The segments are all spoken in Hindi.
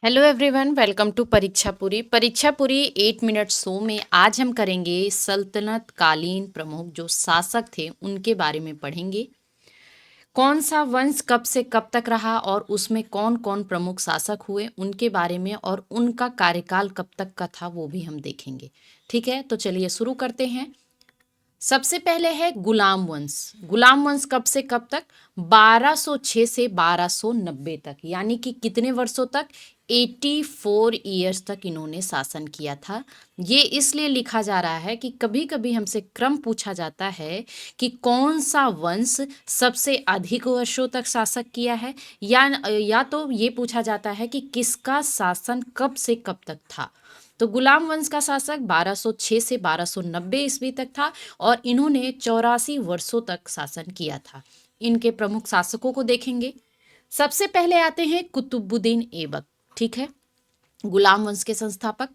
हेलो एवरीवन, वेलकम टू परीक्षा पूरी 8 मिनट शो में आज हम करेंगे सल्तनत कालीन प्रमुख जो शासक थे उनके बारे में पढ़ेंगे। कौन सा वंश कब से कब तक रहा और उसमें कौन कौन प्रमुख शासक हुए उनके बारे में, और उनका कार्यकाल कब तक का था वो भी हम देखेंगे। ठीक है, तो चलिए शुरू करते हैं। सबसे पहले है गुलाम वंश। गुलाम वंश कब से कब तक? 1206 से 1290 तक, यानी कि कितने वर्षों तक? 84 ईयर्स तक इन्होंने शासन किया था। ये इसलिए लिखा जा रहा है कि कभी कभी हमसे क्रम पूछा जाता है कि कौन सा वंश सबसे अधिक वर्षों तक शासक किया है, या तो ये पूछा जाता है कि किसका शासन कब से कब तक था। तो गुलाम वंश का शासक 1206 से 1290 ईस्वी तक था और इन्होंने 84 वर्षों तक शासन किया था। इनके प्रमुख शासकों को देखेंगे। सबसे पहले आते हैं कुतुबुद्दीन ऐबक। ठीक है, गुलाम वंश के संस्थापक।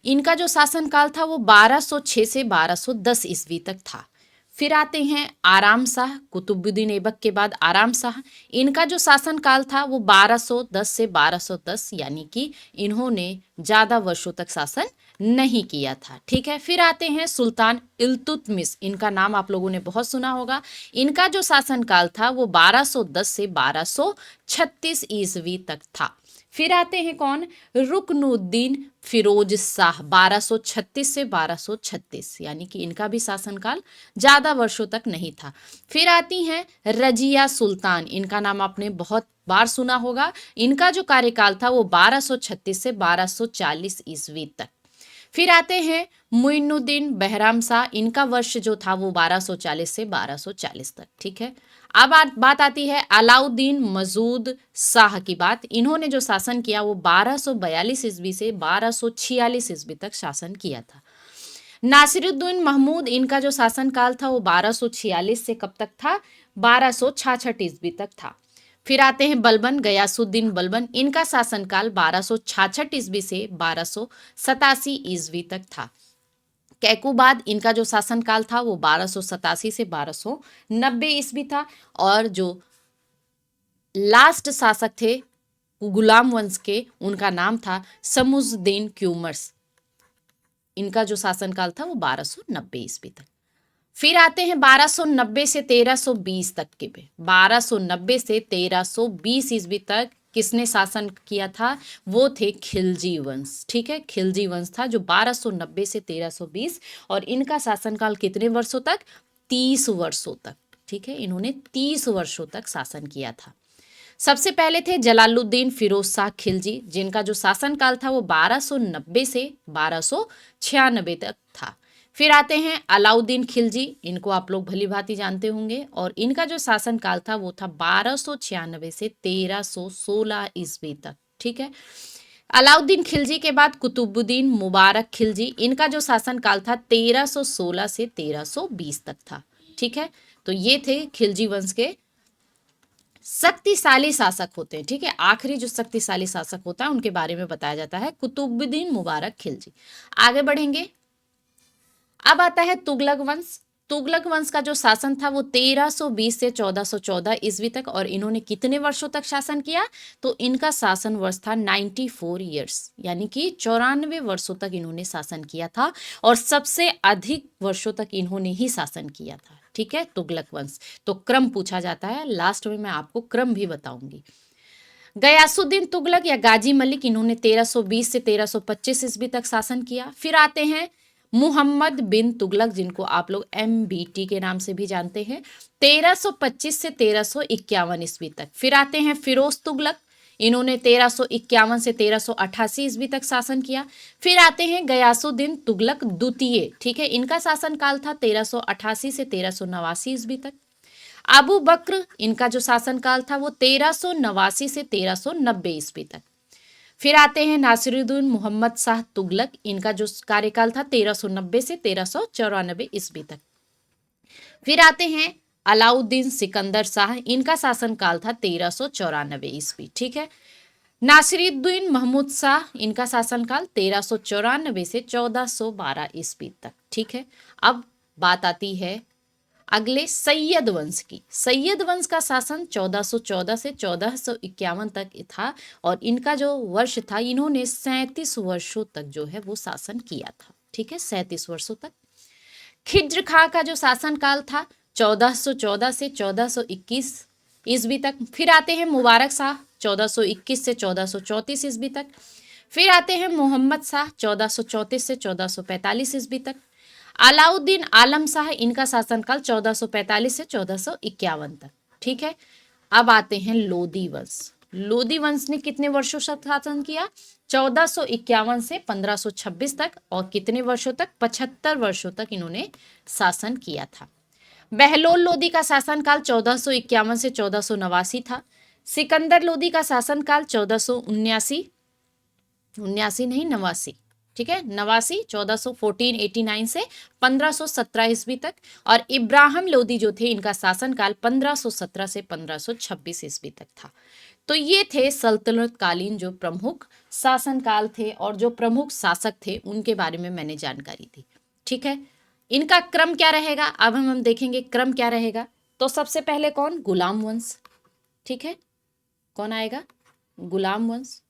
इनका जो शासनकाल था वो 1206 से 1210 ईस्वी तक था। फिर आते हैं आराम शाह। कुतुबुद्दीन ऐबक के बाद आराम शाह। इनका जो शासनकाल था वो 1210 से 1210, यानी कि इन्होंने ज़्यादा वर्षों तक शासन नहीं किया था। ठीक है, फिर आते हैं सुल्तान इल्तुतमिश। इनका नाम आप लोगों ने बहुत सुना होगा। इनका जो शासनकाल था वो 1210 से 1236 ईस्वी तक था। फिर आते हैं कौन? रुकनुद्दीन फिरोज शाह, 1236 से 1236, यानी कि इनका भी शासनकाल ज़्यादा वर्षों तक नहीं था। फिर आती हैं रजिया सुल्तान। इनका नाम आपने बहुत बार सुना होगा। इनका जो कार्यकाल था वो 1236 से 1240 ईस्वी तक। फिर आते हैं मुइनुद्दीन बहराम शाह। इनका वर्ष जो था वो 1240 से 1240 तक। ठीक है, अब बात आती है अलाउद्दीन मसूद शाह की बात। इन्होंने जो शासन किया वो 1242 ईस्वी से 1246 ईस्वी तक शासन किया था। नासिरुद्दीन महमूद। इनका जो शासनकाल था वो 1246 से कब तक था? 1266 ईस्वी तक था। फिर आते हैं बलबन, गयासुद्दीन बलबन। इनका शासनकाल 1266 ईस्वी से 1287 ईस्वी तक था। कैकुबाद। इनका जो शासनकाल था वो 1287 से 1290 ईस्वी था। और जो लास्ट शासक थे गुलाम वंश के, उनका नाम था समुजुद्दीन क्यूमर्स। इनका जो शासनकाल था वो 1290 ईस्वी तक। फिर आते हैं 1290 से 1320 तक के पे। 1290 से 1320 ईस्वी तक किसने शासन किया था? वो थे खिलजी वंश। ठीक है, खिलजी वंश था जो 1290 से 1320, और इनका शासनकाल कितने वर्षों तक? 30 वर्षों तक। ठीक है, इन्होंने 30 वर्षों तक शासन किया था। सबसे पहले थे जलालुद्दीन फिरोज शाह खिलजी, जिनका जो शासनकाल था वो 1290 से 1296 तक था। फिर आते हैं अलाउद्दीन खिलजी। इनको आप लोग भली भांति जानते होंगे, और इनका जो शासनकाल था वो था 1296 से 1316 ईस्वी तक। ठीक है, अलाउद्दीन खिलजी के बाद कुतुबुद्दीन मुबारक खिलजी। इनका जो शासनकाल था 1316 से 1320 तक था। ठीक है, तो ये थे खिलजी वंश के शक्तिशाली शासक होते हैं। ठीक है, आखिरी जो शक्तिशाली शासक होता है उनके बारे में बताया जाता है कुतुबुद्दीन मुबारक खिलजी। आगे बढ़ेंगे। अब आता है तुगलक वंश। तुगलक वंश का जो शासन था वो 1320 से 1414 ईस्वी तक, और इन्होंने कितने वर्षों तक शासन किया? तो इनका शासन वर्ष था 94 ईयर्स, यानी कि 94 वर्षों तक इन्होंने शासन किया था, और सबसे अधिक वर्षों तक इन्होंने ही शासन किया था। ठीक है, तुगलक वंश। तो क्रम पूछा जाता है, लास्ट में मैं आपको क्रम भी बताऊंगी। गयासुद्दीन तुगलक या गाजी मलिक, इन्होंने 1320 से 1325 ईस्वी तक शासन किया। फिर आते हैं मुहम्मद बिन तुगलक, जिनको आप लोग MBT के नाम से भी जानते हैं, 1325 से 1351 ईस्वी तक। फिर आते हैं फिरोज तुगलक। इन्होंने 1351 से 1388 ईस्वी तक शासन किया। फिर आते हैं गयासुद्दीन तुगलक द्वितीय। ठीक है, इनका शासनकाल था 1388 से 1389 ईस्वी तक। अबू बक्र, इनका जो शासनकाल था वो 1389 से 1390 ईस्वी तक। फिर आते हैं नासिरुद्दीन मोहम्मद शाह तुगलक। इनका जो कार्यकाल था 1390 से 1394 ईस्वी तक। फिर आते हैं अलाउद्दीन सिकंदर शाह। इनका शासनकाल था 1394 ईस्वी। ठीक है, नासिरुद्दीन महमूद शाह, इनका शासनकाल 1394 से 1412 ईस्वी तक। ठीक है, अब बात आती है अगले सैयद वंश की, सैयद वंश का शासन 1414 से 1451 तक था और इनका जो वर्ष था, इन्होंने 37 वर्षों तक जो है वो शासन किया था। ठीक है, 37 वर्षों तक। खिज्र खां का जो शासन काल था 1414 से 1421 ईस्वी तक। फिर आते हैं मुबारक शाह 1421 से 1434 ईस्वी तक। फिर आते हैं मोहम्मद शाह 1434 से 1445 ईस्वी तक। अलाउद्दीन आलम शाह, इनका शासनकाल 1445 से 1451 तक। ठीक है, अब आते हैं लोदी वंश। लोदी वंश ने कितने वर्षों तक शासन किया? 1451 से 1526 तक। और कितने वर्षों तक? 75 वर्षों तक इन्होंने शासन किया था। बहलोल लोदी का शासनकाल 1451 से 1489 था। सिकंदर लोदी का शासनकाल 1479, 89 नहीं 89, ठीक है, 89, 1489 से 1517 ईस्वी तक। और इब्राहिम लोदी जो थे, इनका शासनकाल 1517 से 1526 ईस्वी तक था। तो ये थे सल्तनत कालीन जो प्रमुख शासनकाल थे और जो प्रमुख शासक थे, उनके बारे में मैंने जानकारी दी। ठीक है, इनका क्रम क्या रहेगा अब हम देखेंगे। क्रम क्या रहेगा? तो सबसे पहले कौन? गुलाम वंश। ठीक है, कौन आएगा? गुलाम वंश।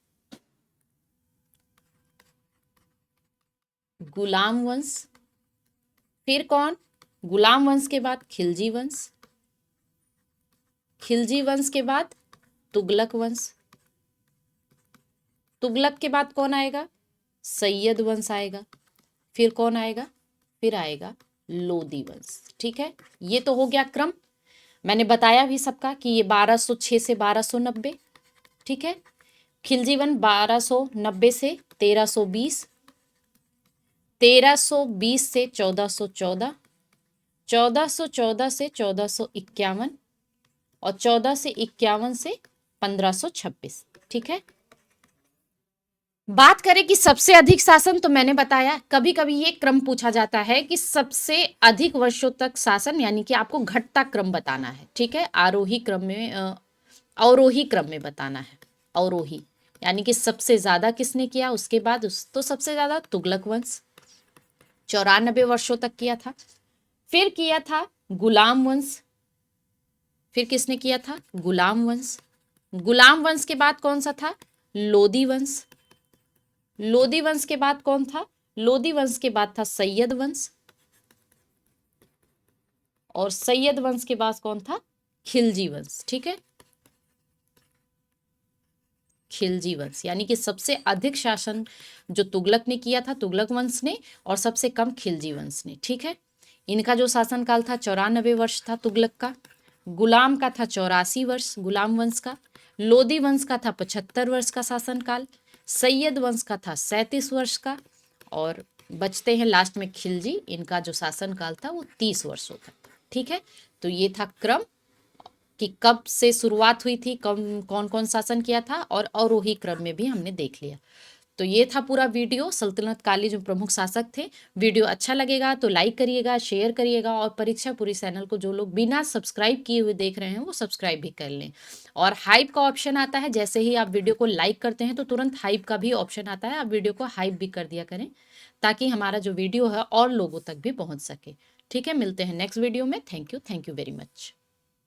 गुलाम वंश। फिर कौन? गुलाम वंश के बाद खिलजी वंश। खिलजी वंश के बाद तुगलक वंश। तुगलक के बाद कौन आएगा? सैयद वंश आएगा। फिर कौन आएगा? फिर आएगा लोदी वंश। ठीक है, ये तो हो गया क्रम। मैंने बताया भी सबका कि ये 1206 से 1290। ठीक है, खिलजी वंश 1290 से 1320, 1320 से 1414, 1414 से 1451 और 14 से 51 से 1526। ठीक है, बात करें कि सबसे अधिक शासन, तो मैंने बताया कभी कभी ये क्रम पूछा जाता है कि सबसे अधिक वर्षों तक शासन, यानी कि आपको घटता क्रम बताना है। ठीक है, आरोही क्रम में अवरोही क्रम में बताना है। अवरोही यानी कि सबसे ज्यादा किसने किया, उसके बाद तो सबसे ज्यादा तुगलक वंश 94 वर्षों तक किया था। फिर किया था गुलाम वंश। फिर किसने किया था? गुलाम वंश। गुलाम वंश के बाद कौन सा था? लोदी वंश। लोदी वंश के बाद कौन था? लोदी वंश के बाद था सैयद वंश। और सैयद वंश के बाद कौन था? खिलजी वंश। ठीक है, खिलजी वंश, यानी कि सबसे अधिक शासन जो तुगलक ने किया था, तुगलक वंश ने, और सबसे कम खिलजी वंश ने। ठीक है, इनका जो शासनकाल था 94 वर्ष था तुगलक का। गुलाम का था 84 वर्ष, गुलाम वंश का। लोदी वंश का था 75 वर्ष का शासनकाल। सैयद वंश का था 37 वर्ष का। और बचते हैं लास्ट में खिलजी, इनका जो शासनकाल था वो 30 वर्षों का था। ठीक है, तो ये था क्रम कि कब से शुरुआत हुई थी, कब कौन कौन शासन किया था, और अवरोही क्रम में भी हमने देख लिया। तो ये था पूरा वीडियो सल्तनत काली जो प्रमुख शासक थे। वीडियो अच्छा लगेगा तो लाइक करिएगा, शेयर करिएगा, और परीक्षा पूरी चैनल को जो लोग बिना सब्सक्राइब किए हुए देख रहे हैं वो सब्सक्राइब भी कर लें। और हाइप का ऑप्शन आता है, जैसे ही आप वीडियो को लाइक करते हैं तो तुरंत हाइप का भी ऑप्शन आता है, आप वीडियो को हाइप भी कर दिया करें ताकि हमारा जो वीडियो है और लोगों तक भी पहुँच सके। ठीक है, मिलते हैं नेक्स्ट वीडियो में। Thank you very much.